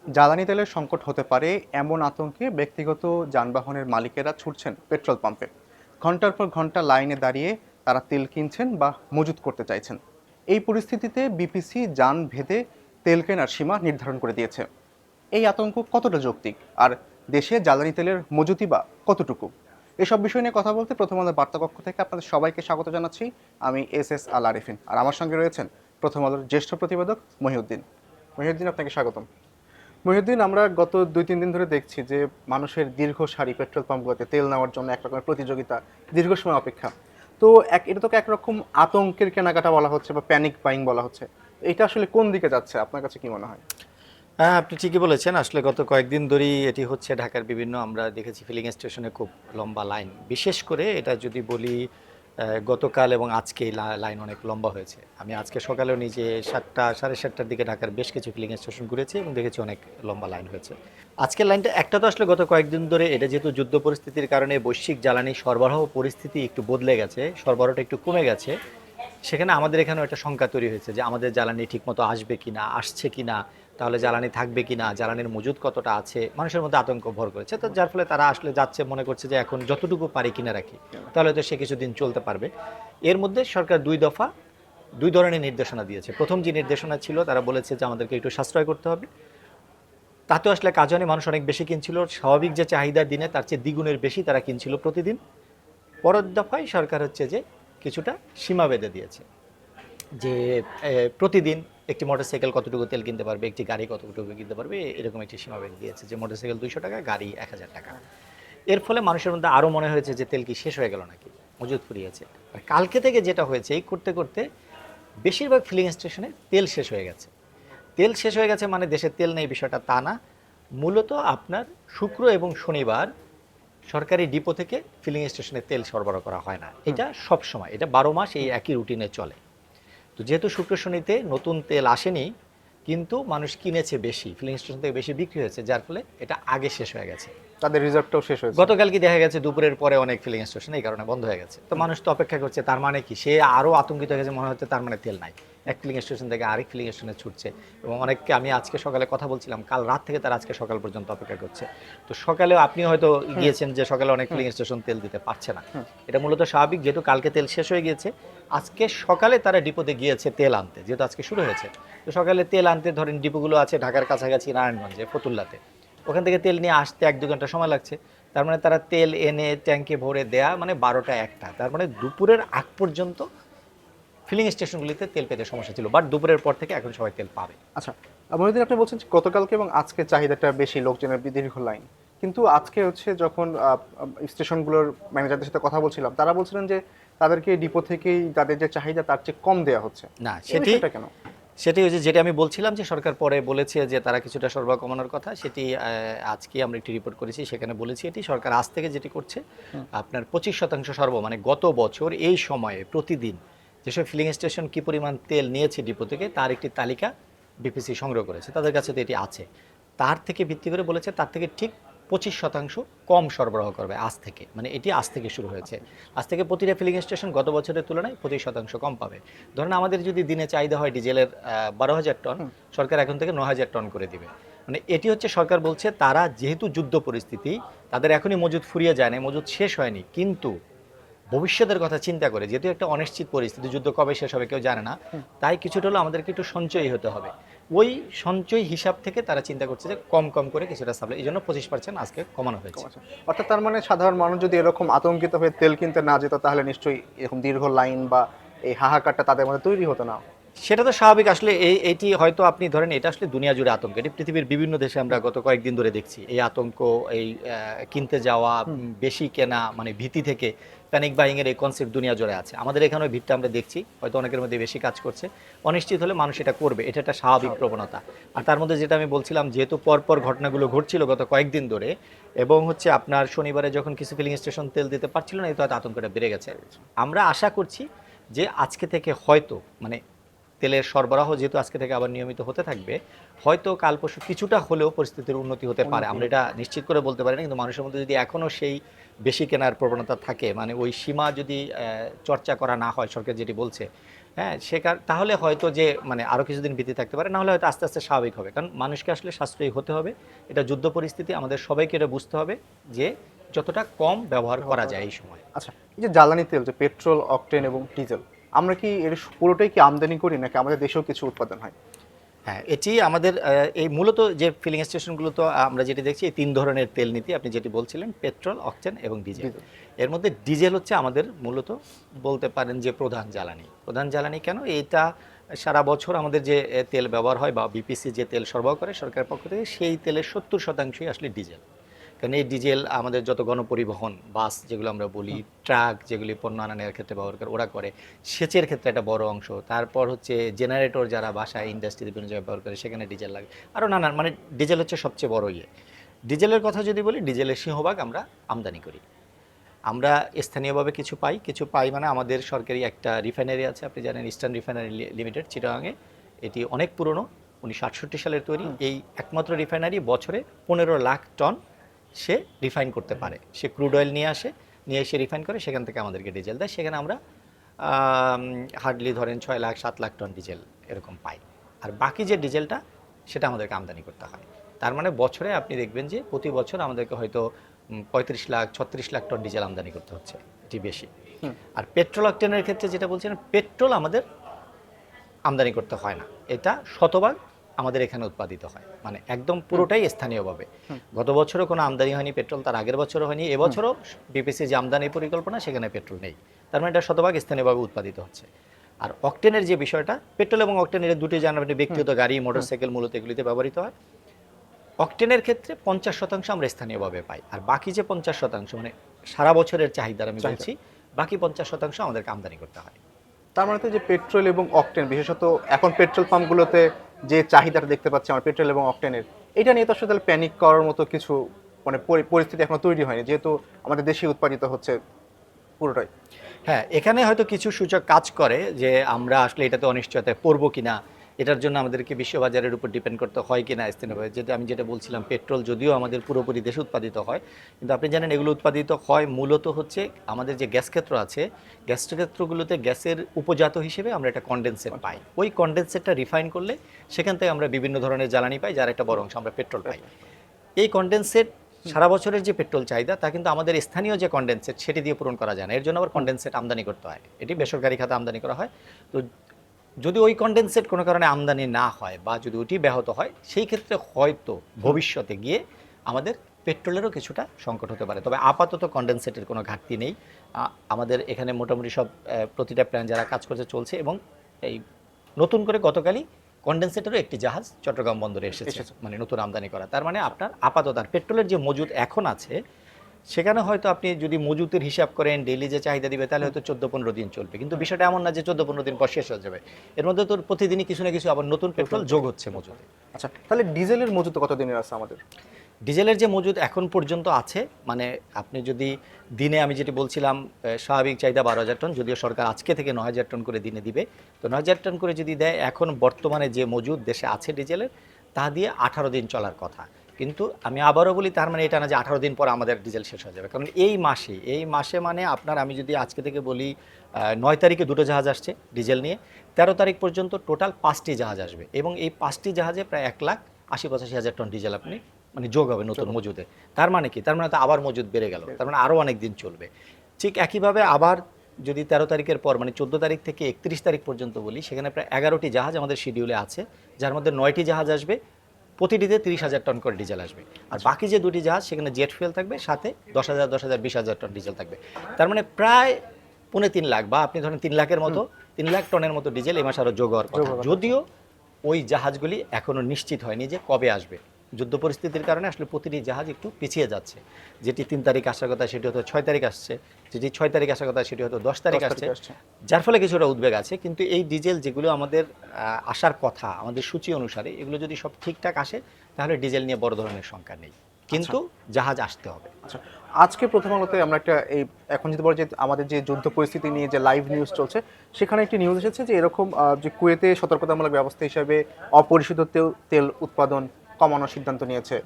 জ্বালানি তেলের সংকট হতে পারে এমন আতঙ্কে ব্যক্তিগত যানবাহনের মালিকেরা ছুটছেন পেট্রোল পাম্পে। ঘন্টার পর ঘন্টা লাইনে দাঁড়িয়ে তারা তেল কিনছেন বা মজুত করতে চাইছেন। এই পরিস্থিতিতে বিপিসি যান ভেদে তেল কেনার সীমা নির্ধারণ করে দিয়েছে। এই আতঙ্ক কতটা যৌক্তিক, আর দেশে জ্বালানি তেলের মজুতি বা কতটুকু? এসব বিষয় নিয়ে কথা বলতে প্রথম আলোর বার্তা কক্ষ থেকে আপনাদের সবাইকে স্বাগত জানাচ্ছি। আমি এস আল আরিফিন, আর আমার সঙ্গে রয়েছেন প্রথম আলোর জ্যেষ্ঠ প্রতিবেদক মহিউদ্দিন। মহিউদ্দিন, আপনাকে স্বাগতম। মহিউদ্দিন, আমরা গত 2-3 দিন ধরে দেখছি যে মানুষের দীর্ঘ সারি পেট্রোল পাম্পগুলোতে তেল নেওয়ার জন্য এক রকমের প্রতিযোগিতা, দীর্ঘ সময় অপেক্ষা। তো এটা তো একরকম আতঙ্কের কেনাকাটা বলা হচ্ছে বা প্যানিক বাইং বলা হচ্ছে। এটা আসলে কোন দিকে যাচ্ছে, আপনার কাছে কি মনে হয়? হ্যাঁ, আপনি ঠিকই বলেছেন। আসলে গত কয়েকদিন ধরেই এটি হচ্ছে ঢাকার বিভিন্ন আমরা দেখেছি ফিলিং স্টেশনে খুব লম্বা লাইন। বিশেষ করে এটা যদি বলি গতকাল এবং আজকে এই লাইন অনেক লম্বা হয়েছে। আমি আজকে সকালেও নিজে 7টা সাড়ে 7টার দিকে ঢাকার বেশ কিছু ফিলিং স্টেশন ঘুরেছি এবং দেখেছি অনেক লম্বা লাইন হয়েছে। আজকের লাইনটা একটা তো আসলে গত কয়েকদিন ধরে এটা যেহেতু যুদ্ধ পরিস্থিতির কারণে বৈশ্বিক জ্বালানি সরবরাহ পরিস্থিতি একটু বদলে গেছে, সরবরাহটা একটু কমে গেছে। সেখানে আমাদের এখানেও একটা শঙ্কা তৈরি হয়েছে যে আমাদের জ্বালানি ঠিকমতো আসবে কিনা, আসছে কিনা, তাহলে জ্বালানি থাকবে কিনা, জ্বালানির মজুদ কতটা আছে, মানুষের মধ্যে আতঙ্ক ভর করেছে। তো যার ফলে তারা আসলে যাচ্ছে মনে করছে যে এখন যতটুকু পারি কিনে রাখি, তাহলে তো সে কিছুদিন চলতে পারবে। এর মধ্যে সরকার দুই ধরনের নির্দেশনা দিয়েছে। প্রথম যে নির্দেশনা ছিল তারা বলেছে যে আমাদেরকে একটু সাশ্রয় করতে হবে। তাতেও আসলে কাজ হয়নি, মানুষ অনেক বেশি কিনছিল। স্বাভাবিক যে চাহিদা দিনে তার চেয়ে দ্বিগুণের বেশি তারা কিনছিল প্রতিদিন। পরের দফায় সরকার হচ্ছে যে কিছুটা সীমা বেঁধে দিয়েছে যে প্রতিদিন একটি মোটরসাইকেল কতটুকু তেল কিনতে পারবে, একটি গাড়ি কতটুকু কিনতে পারবে, এরকম একটি সীমা বেঁধে দিয়েছে যে মোটরসাইকেল 200 টাকা, গাড়ি 1000 টাকা। এর ফলে মানুষের মধ্যে আরও মনে হয়েছে যে তেল কি শেষ হয়ে গেল নাকি, মজুদ ফুরিয়েছে। আর কালকে থেকে যেটা হয়েছে, এই করতে করতে বেশিরভাগ ফিলিং স্টেশনে তেল শেষ হয়ে গেছে। তেল শেষ হয়ে গেছে মানে দেশের তেল নেই বিষয়টা তা না। মূলত আপনার শুক্র এবং শনিবার সরকারি ডিপো থেকে ফিলিং স্টেশনে তেল সরবরাহ করা হয় না। এটা সব সময়, এটা 12 মাস এই একই রুটিনে চলে। তো যেহেতু শুক্র শনিতে নতুন তেল আসেনি, কিন্তু মানুষ কিনেছে বেশি, ফিলিং স্টেশন থেকে বেশি বিক্রি হয়েছে, যার ফলে এটা আগে শেষ হয়ে গেছে। তাদের রিজার্ভটাও শেষ হয়েছে। গতকাল কি দেখা গেছে দুপুরের পরে অনেক ফিলিং স্টেশন এই কারণে বন্ধ হয়ে গেছে। তো মানুষ তো অপেক্ষা করছে, তার মানে কি সে আরও আতঙ্কিত হয়ে গেছে, মনে হচ্ছে তার মানে তেল নাই। এক ফিলিং স্টেশন থেকে আরেক ফিলিং স্টেশনে ছুটছে। এবং অনেককে আমি আজকে সকালে কথা বলছিলাম, কাল রাত থেকে তারা আজকে সকাল পর্যন্ত অপেক্ষা করছে। তো সকালেও আপনি হয়তো গিয়েছেন যে সকালে অনেক ফিলিং স্টেশন তেল দিতে পারছে না। এটা মূলত স্বাভাবিক, যেহেতু কালকে তেল শেষ হয়ে গিয়েছে। আজকে সকালে তারা ডিপোতে গিয়েছে তেল আনতে, যেহেতু আজকে শুরু হয়েছে। তো সকালে তেল আনতে ধরেন ডিপোগুলো আছে ঢাকার কাছাকাছি নারায়ণগঞ্জে, ফতুল্লাতে। ওখান থেকে তেল নিয়ে আসতে 1-2 ঘন্টা সময় লাগছে। তার মানে তারা তেল এনে ট্যাঙ্কে ভরে দেয়া মানে 12টা 1টা, তার মানে দুপুরের আগ পর্যন্ত ফিলিং স্টেশনগুলিতে তেল পেতে সমস্যা ছিল। বাট দুপুরের পর থেকে এখন সবাই তেল পাবে। আচ্ছা, মহিউদ্দিন, আপনি বলছেন যে গতকালকে এবং আজকে চাহিদাটা বেশি, লোকজনের দীর্ঘ লাইন। কিন্তু আজকে হচ্ছে যখন স্টেশনগুলোর ম্যানেজারদের সাথে কথা বলছিলাম, তারা বলছিলেন যে তাদেরকে ডিপো থেকেই তাদের যে চাহিদা তার চেয়ে কম দেওয়া হচ্ছে। না, এই বিষয়টা কেন? সেটি হচ্ছে যেটা আমি বলছিলাম যে সরকার পরে বলেছে যে তারা কিছুটা সরবরাহ কমানোর কথা, সেটি আজকে আমরা একটি রিপোর্ট করেছি, সেখানে বলেছি এটি সরকার আজ থেকে যেটি করছে আপনার 25% মানে গত বছর এই সময়ে প্রতিদিন যেসব ফিলিং স্টেশন কী পরিমাণ তেল নিয়েছে ডিপো থেকে তার একটি তালিকা বিপিসি সংগ্রহ করেছে, তাদের কাছে তো এটি আছে। তার থেকে ভিত্তি করে বলেছে তার থেকে ঠিক 25% কম সরবরাহ করবে আজ থেকে। মানে এটি আজ থেকে শুরু হয়েছে। আজ থেকে প্রতিটা ফিলিং স্টেশন গত বছরের তুলনায় 25% কম পাবে। ধরেন আমাদের যদি দিনে চাহিদা হয় ডিজেলের 12,000 টন, সরকার এখন থেকে 9,000 টন করে দিবে। মানে এটি হচ্ছে সরকার বলছে তারা যেহেতু যুদ্ধ পরিস্থিতি, তাদের এখনই মজুদ ফুরিয়ে যায় না, মজুদ শেষ হয়নি, কিন্তু ভবিষ্যতের কথা চিন্তা করে, যেহেতু একটা অনিশ্চিত পরিস্থিতি, যুদ্ধ কবে শেষ হবে কেউ জানে না, তাই কিছুটা হলেও আমাদেরকে একটু সঞ্চয়ী হতে হবে। ওই সঞ্চয় হিসাব থেকে তারা চিন্তা করছে যে কম কম করে কিছুটা সাপ্লাই, এই জন্য 25% আজকে কমানো হয়েছে। আচ্ছা, অর্থাৎ তার মানে সাধারণ মানুষ যদি এরকম আতঙ্কিত হয়ে তেল কিনতে না যেত, তাহলে নিশ্চয়ই এরকম দীর্ঘ লাইন বা এই হাহাকারটা তাদের মধ্যে তৈরি হতো না। সেটা তো স্বাভাবিক। আসলে এইটি হয়তো আপনি ধরেন এটা আসলে দুনিয়া জুড়ে আতঙ্ক, এটি পৃথিবীর বিভিন্ন দেশে আমরা গত কয়েকদিন ধরে দেখছি এই আতঙ্ক, এই কিনতে যাওয়া, বেশি কেনা, মানে ভীতি থেকে প্যানিক বাইংয়ের এই কনসেপ্ট দুনিয়া জুড়ে আছে। আমাদের এখানেও ভিড়টা আমরা দেখছি, হয়তো অনেকের মধ্যে বেশি কাজ করছে। অনিশ্চিত হলে মানুষ এটা করবে, এটা একটা স্বাভাবিক প্রবণতা। আর তার মধ্যে যেটা আমি বলছিলাম, যেহেতু পরপর ঘটনাগুলো ঘটছিল গত কয়েকদিন ধরে, এবং হচ্ছে আপনার শনিবারে যখন কিছু ফিলিং স্টেশন তেল দিতে পারছিল না, এই তো হয়তো আতঙ্কটা বেড়ে গেছে। আমরা আশা করছি যে আজকে থেকে হয়তো মানে তেলের সরবরাহ যেহেতু আজকে থেকে আবার নিয়মিত হতে থাকবে, হয়তো কাল পরশু কিছুটা হলেও পরিস্থিতির উন্নতি হতে পারে। আমরা এটা নিশ্চিত করে বলতে পারি না, কিন্তু মানুষের মধ্যে যদি এখনও সেই বেশি কেনার প্রবণতা থাকে, মানে ওই সীমা যদি চর্চা করা না হয়, সরকার যেটি বলছে হ্যাঁ তাহলে হয়তো যে মানে আরও কিছুদিন ভীতি থাকতে পারে, না হলে হয়তো আস্তে আস্তে স্বাভাবিক হবে। কারণ মানুষকে আসলে সাশ্রয়ী হতে হবে, এটা যুদ্ধ পরিস্থিতি, আমাদের সবাইকে এটা বুঝতে হবে যে যতটা কম ব্যবহার করা যায় এই সময়। আচ্ছা, এই যে জ্বালানি তেল, যে পেট্রোল, অকটেন এবং ডিজেল, আমরা কি এর পুরোটাই কি আমদানি করি নাকি আমাদের দেশেও কিছু উৎপাদন হয়? হ্যাঁ, এটি আমাদের এই মূলত যে ফিলিং স্টেশনগুলো, তো আমরা যেটি দেখছি এই 3 ধরনের তেল নীতি, আপনি যেটি বলছিলেন পেট্রোল, অকটেন এবং ডিজেল। ডিজেল। এর মধ্যে ডিজেল হচ্ছে আমাদের মূলত বলতে পারেন যে প্রধান জ্বালানি। প্রধান জ্বালানি কেন? এটা সারা বছর আমাদের যে তেল ব্যবহার হয় বা বিপিসি যে তেল সরবরাহ করে সরকারের পক্ষ থেকে, সেই তেলের 70% আসলে ডিজেল। কারণ এই ডিজেল আমাদের যত গণপরিবহন, বাস যেগুলো আমরা বলি, ট্রাক যেগুলি পণ্য আনা নেওয়ার ক্ষেত্রে ব্যবহার করে ওরা করে, সেচের ক্ষেত্রে একটা বড় অংশ, তারপর হচ্ছে জেনারেটর যারা বাসায় ইন্ডাস্ট্রিতে বিভিন্ন জায়গায় ব্যবহার করে সেখানে ডিজেল লাগে, আরও নানান, মানে ডিজেল হচ্ছে সবচেয়ে বড় ইয়ে। ডিজেলের কথা যদি বলি, ডিজেলের সিংহভাগ আমরা আমদানি করি। আমরা স্থানীয়ভাবে কিছু পাই মানে আমাদের সরকারি একটা রিফাইনারি আছে, আপনি জানেন ইস্টার্ন রিফাইনারি লিমিটেড চিটাগাংয়ে। এটি অনেক পুরনো, 1968 সালের তৈরি। এই একমাত্র রিফাইনারি বছরে 15 লাখ টন সে রিফাইন করতে পারে। সে ক্রুড অয়েল নিয়ে আসে, নিয়ে এসে রিফাইন করে, সেখান থেকে আমাদেরকে ডিজেল দেয়। সেখানে আমরা হার্ডলি ধরেন 6 লাখ 7 লাখ টন ডিজেল এরকম পাই। আর বাকি যে ডিজেলটা, সেটা আমাদেরকে আমদানি করতে হয়। তার মানে বছরে আপনি দেখবেন যে প্রতি বছর আমাদেরকে হয়তো 35 লাখ 36 লাখ টন ডিজেল আমদানি করতে হচ্ছে, এটি বেশি। আর পেট্রোল অকটেনের ক্ষেত্রে যেটা বলছিলেন, পেট্রোল আমাদের আমদানি করতে হয় না, এটা শতভাগ আমাদের এখানে উৎপাদিত হয়, মানে একদম পুরোটাই স্থানীয়ভাবে। গত বছরও কোনো আমদানি হয়নি পেট্রোল, তার আগের বছরও হয়নি, এবছরও বিপিসি যে আমদানি পরিকল্পনা সেখানে পেট্রোল নেই। তার মানে এটা শতভাগ স্থানীয়ভাবে উৎপাদিত হচ্ছে। আর অকটেনের যে বিষয়টা, পেট্রোল এবং অকটেনের দুটি যানবাহনের ব্যক্তিগত গাড়ি, মোটরসাইকেল মূলত এগুলিতে ব্যবহৃত হয়। অকটেনের ক্ষেত্রে 50% আমরা স্থানীয়ভাবে পাই, আর বাকি যে 50% মানে সারা বছরের চাহিদার আমি বলছি, বাকি 50% আমাদেরকে আমদানি করতে হয়। তার মানে তো যে পেট্রোল এবং অকটেন, বিশেষত এখন পেট্রোল পাম্পগুলোতে যে চাহিদাটা দেখতে পাচ্ছি আমার পেট্রোল এবং অকটেনের, এটা নিয়ে তো আসলে প্যানিক করার মতো কিছু মানে পরিস্থিতি এখনো তৈরি হয়নি, যেহেতু আমাদের দেশে উৎপাদিত হচ্ছে পুরোটাই। হ্যাঁ, এখানে হয়তো কিছু সূচক কাজ করে যে আমরা আসলে এটাতে অনিশ্চয়তায় পড়বো কিনা, এটার জন্য আমাদেরকে বিশ্ববাজারের উপর ডিপেন্ড করতে হয় কিনা স্থানীয়ভাবে। যেটা বলছিলাম, পেট্রোল যদিও আমাদের পুরোপুরি দেশে উৎপাদিত হয়, কিন্তু আপনি জানেন এগুলো উৎপাদিত হয় মূলত হচ্ছে আমাদের যে গ্যাস ক্ষেত্র আছে, গ্যাস ক্ষেত্রগুলোতে গ্যাসের উপজাত হিসেবে আমরা একটা কনডেনসেট পাই। ওই কনডেনসেটটা রিফাইন করলে সেখান থেকে আমরা বিভিন্ন ধরনের জ্বালানি পাই, যার একটা বড় অংশ আমরা পেট্রোল পাই। এই কনডেনসেট সারা বছরের যে পেট্রোল চাহিদা, তা কিন্তু আমাদের স্থানীয় যে কনডেনসেট সেটি দিয়ে পূরণ করা যায় না। এর জন্য আবার কনডেনসেট আমদানি করতে হয়, এটি বেসরকারি খাতে আমদানি করা হয়। তো যদি ওই কনডেনসেট কোনো কারণে আমদানি না হয় বা যদি ওটি ব্যাহত হয়, সেই ক্ষেত্রে হয়তো ভবিষ্যতে গিয়ে আমাদের পেট্রোলেরও কিছুটা সংকট হতে পারে। তবে আপাতত কনডেনসেটের কোনো ঘাটতি নেই। আমাদের এখানে মোটামুটি সব প্রতিটা প্ল্যান যারা কাজ করছে চলছে, এবং এই নতুন করে গতকালই কনডেনসেটেরও একটি জাহাজ চট্টগ্রাম বন্দরে এসেছে, মানে নতুন আমদানি করা। তার মানে আপনার আপাতত আর পেট্রোলের যে মজুদ এখন আছে, সেখানে হয়তো আপনি যদি মজুতের হিসাব করেন, ডেইলি যে চাহিদা দিবে, তাহলে হয়তো 14-15 দিন চলবে। কিন্তু বিষয়টা এমন না যে 14-15 দিন পর শেষ হয়ে যাবে। এর মধ্যে তো প্রতিদিনই কিছু না কিছু আবার নতুন পেট্রোল যোগ হচ্ছে মজুদে। আচ্ছা, তাহলে ডিজেলের মজুদ কত দিনের আছে আমাদের? ডিজেলের যে মজুদ এখন পর্যন্ত আছে, মানে আপনি যদি দিনে, আমি যেটি বলছিলাম, স্বাভাবিক চাহিদা 12,000 টন, যদিও সরকার আজকে থেকে 9,000 টন করে দিনে দিবে। তো 9,000 টন করে যদি দেয়, এখন বর্তমানে যে মজুদ দেশে আছে ডিজেলের, তা দিয়ে 18 দিন চলার কথা। কিন্তু আমি আবারও বলি, তার মানে এটা না যে 18 দিন পর আমাদের ডিজেল শেষ হয়ে যাবে। কারণ এই মাসে মানে আপনার, আমি যদি আজকে থেকে বলি, 9 তারিখে 2টো জাহাজ আসছে ডিজেল নিয়ে, 13 তারিখ পর্যন্ত টোটাল 5টি জাহাজ আসবে, এবং এই 5টি জাহাজে প্রায় 1,80,000-85,000 টন ডিজেল আপনি মানে যোগ হবে নতুন মজুদে। তার মানে কি? তার মানে তো আবার মজুদ বেড়ে গেল, তার মানে আরও অনেক দিন চলবে। ঠিক একইভাবে আবার যদি 13 তারিখের পর মানে 14 তারিখ থেকে 31 তারিখ পর্যন্ত বলি, সেখানে প্রায় 11টি জাহাজ আমাদের শিডিউলে আছে, যার মধ্যে 9টি জাহাজ আসবে, প্রতিটিতে 30,000 টন করে ডিজেল আসবে। আর বাকি যে 2টি জাহাজ, সেখানে জেট ফুয়েল থাকবে, সাথে 10,000, 20,000 টন ডিজেল থাকবে। তার মানে প্রায় 3.5 লাখ, বা আপনি ধরেন 3 লাখের মতো, 3 লাখ টনের মতো ডিজেল এই মাসে আরও যোগ হওয়ার কথা। যদিও ওই জাহাজগুলি এখনও নিশ্চিত হয়নি যে কবে আসবে। যুদ্ধ পরিস্থিতির কারণে আসলে প্রতিটি জাহাজ একটু পিছিয়ে যাচ্ছে। যেটি 3 তারিখ আসার কথা সেটি হয়তো 6 তারিখ আসছে, যেটি 6 তারিখ আসার কথা সেটি হয়তো 10 তারিখ আসছে, যার ফলে কিছুটা উদ্বেগ আছে। কিন্তু এই ডিজেল যেগুলো আমাদের আসার কথা আমাদের সূচি অনুসারে, এগুলো যদি সব ঠিকঠাক আসে, তাহলে ডিজেল নিয়ে বড় ধরনের শঙ্কা নেই, কিন্তু জাহাজ আসতে হবে। আচ্ছা, আজকে প্রথম আলোতে আমরা একটা এখন যদি বলি যে আমাদের যে যুদ্ধ পরিস্থিতি নিয়ে যে লাইভ নিউজ চলছে, সেখানে একটি নিউজ এসেছে যে এরকম যে কুয়েতে সতর্কতামূলক ব্যবস্থা হিসাবে অপরিশোধিত তেল উৎপাদন কমানোর সিদ্ধান্ত নিয়েছে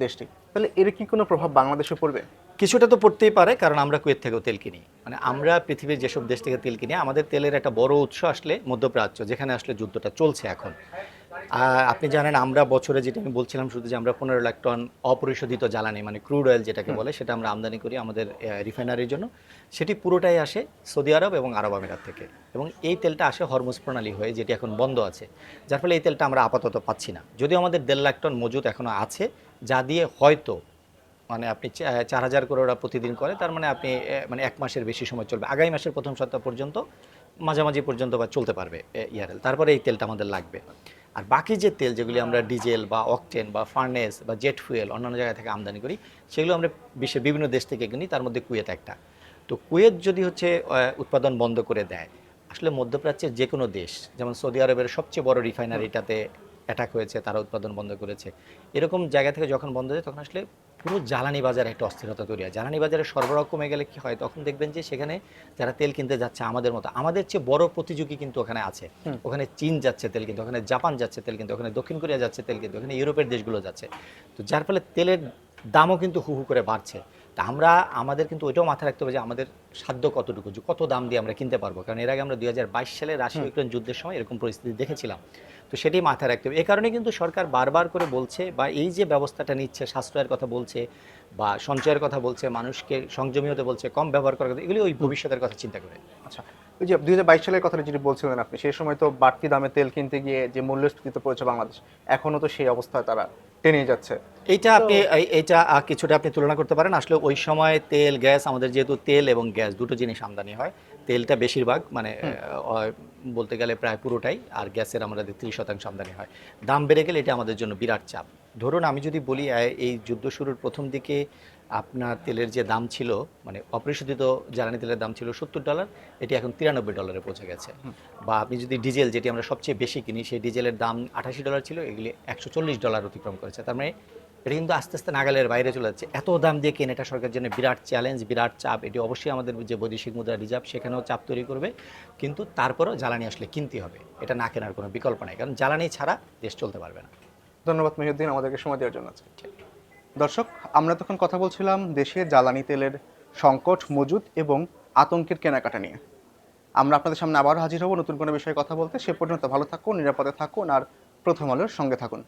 দেশটি। তাহলে এর কি কোনো প্রভাব বাংলাদেশে পড়বে? কিছুটা তো পড়তেই পারে, কারণ আমরা কুয়েত থেকেও তেল কিনি। মানে আমরা পৃথিবীর যেসব দেশ থেকে তেল কিনি, আমাদের তেলের একটা বড় উৎস আসলে মধ্যপ্রাচ্য, যেখানে আসলে যুদ্ধটা চলছে এখন। আপনি জানেন আমরা বছরে, যেটা আমি বলছিলাম শুধু, যে আমরা 15 লাখ টন অপরিশোধিত জ্বালানি মানে ক্রুড অয়েল যেটাকে বলে, সেটা আমরা আমদানি করি আমাদের রিফাইনারির জন্য। সেটি পুরোটাই আসে সৌদি আরব এবং আরব আমিরাত থেকে, এবং এই তেলটা আসে হরমুজ প্রণালী হয়ে, যেটি এখন বন্ধ আছে, যার ফলে এই তেলটা আমরা আপাতত পাচ্ছি না। যদিও আমাদের 1.5 লাখ টন মজুদ এখনও আছে, যা দিয়ে হয়তো মানে আপনি 4,000 করে ওরা প্রতিদিন করে, তার মানে আপনি মানে 1 মাসের বেশি সময় চলবে, আগামী মাসের প্রথম সপ্তাহ পর্যন্ত, মাঝামাঝি পর্যন্ত বা চলতে পারবে ইয়ারেল। তারপরে এই তেলটা আমাদের লাগবে। আর বাকি যে তেল, যেগুলি আমরা ডিজেল বা অকটেন বা ফার্নেস বা জেট ফুয়েল অন্যান্য জায়গা থেকে আমদানি করি, সেগুলো আমরা বিশ্বের বিভিন্ন দেশ থেকে কিনি, তার মধ্যে কুয়েত একটা। তো কুয়েত যদি হচ্ছে উৎপাদন বন্ধ করে দেয়, আসলে মধ্যপ্রাচ্যের যে কোনো দেশ, যেমন সৌদি আরবের সবচেয়ে বড় রিফাইনারিটাতে অ্যাটাক হয়েছে, তারা উৎপাদন বন্ধ করেছে, এরকম জায়গা থেকে যখন বন্ধ হয়, তখন আসলে পুরো জ্বালানি বাজারে একটা অস্থিরতা তৈরি হয়। জ্বালানি বাজারে সরবরাহ কমে গেলে কি হয়, তখন দেখবেন যে সেখানে যারা তেল কিনতে যাচ্ছে আমাদের মতো, আমাদের চেয়ে বড় প্রতিযোগী কিন্তু ওখানে আছে। ওখানে চীন যাচ্ছে তেল কিনতে, ওখানে জাপান যাচ্ছে তেল কিনতে, ওখানে দক্ষিণ কোরিয়া যাচ্ছে তেল কিনতে, ওখানে ইউরোপের দেশগুলো যাচ্ছে। তো যার ফলে তেলের দামও কিন্তু হু হু করে বাড়ছে। তা আমাদের কিন্তু ওইটাও মাথায় রাখতে হবে যে আমাদের সাধ্য কতটুকু, যে কত দাম দিয়ে আমরা কিনতে পারবো। কারণ এর আগে আমরা 2022 সালে রাশিয়া ইউক্রেন যুদ্ধের সময় এরকম পরিস্থিতি দেখেছিলাম। তো সেটি মাথায় রাখতে হবে। এ কারণে কিন্তু সরকার বারবার করে বলছে, বা এই যে ব্যবস্থাটা নিচ্ছে, সাশ্রয়ের কথা বলছে বা সঞ্চয়ের কথা বলছে, মানুষকে সংযমী হতে বলছে, কম ব্যবহার করার কথা, এগুলি ওই ভবিষ্যতের কথা চিন্তা করে। আচ্ছা, ওই যে 2022 সালের কথাটা যেটি বলছিলেন আপনি, সেই সময় তো বাড়তি দামে তেল কিনতে গিয়ে যে মূল্যস্ফীতিতে পড়েছে বাংলাদেশ, এখনো তো সেই অবস্থায় তারা টেনে যাচ্ছে। এইটা আপনি এইটা কিছুটা আপনি তুলনা করতে পারেন। আসলে ওই সময় তেল, গ্যাস, আমাদের যেহেতু তেল এবং গ্যাস দুটো জিনিস আমদানি হয়, তেলটা বেশিরভাগ মানে বলতে গেলে প্রায় পুরোটাই, আর গ্যাসের আমাদের 30% আমদানি হয়। দাম বেড়ে গেলে এটা আমাদের জন্য বিরাট চাপ। ধরুন আমি যদি বলি, এই যুদ্ধ শুরুর প্রথম দিকে আপনার তেলের যে দাম ছিল, মানে অপরিশোধিত জ্বালানি তেলের দাম ছিল $70, এটি এখন $93 পৌঁছে গেছে। বা আপনি যদি ডিজেল, যেটি আমরা সবচেয়ে বেশি কিনি, সেই ডিজেলের দাম $88 ছিল, এগুলি $140 অতিক্রম করেছে। তার মানে এটা কিন্তু আস্তে আস্তে নাগালের বাইরে চলে যাচ্ছে। এত দাম দিয়ে কেনে, এটা সরকারের জন্য বিরাট চ্যালেঞ্জ, বিরাট চাপ। এটি অবশ্যই আমাদের যে বৈদেশিক মুদ্রা রিজার্ভ, সেখানেও চাপ তৈরি করবে। কিন্তু তারপরেও জ্বালানি আসলে কিনতে হবে, এটা না কেনার কোনো বিকল্প নাই, কারণ জ্বালানি ছাড়া দেশ চলতে পারবে না। ধন্যবাদ মহিউদ্দিন আমাদেরকে সময় দেওয়ার জন্য আজকে। দর্শক, আমরা তখন কথা বলছিলাম দেশে জ্বালানি তেলের সংকট, মজুদ এবং আতঙ্কের কেনাকাটা নিয়ে। আমরা আপনাদের সামনে আবারও হাজির হব নতুন কোনো বিষয়ে কথা বলতে। সে পর্যন্ত ভালো থাকুন, নিরাপদে থাকুন, আর প্রথম আলোর সঙ্গে থাকুন।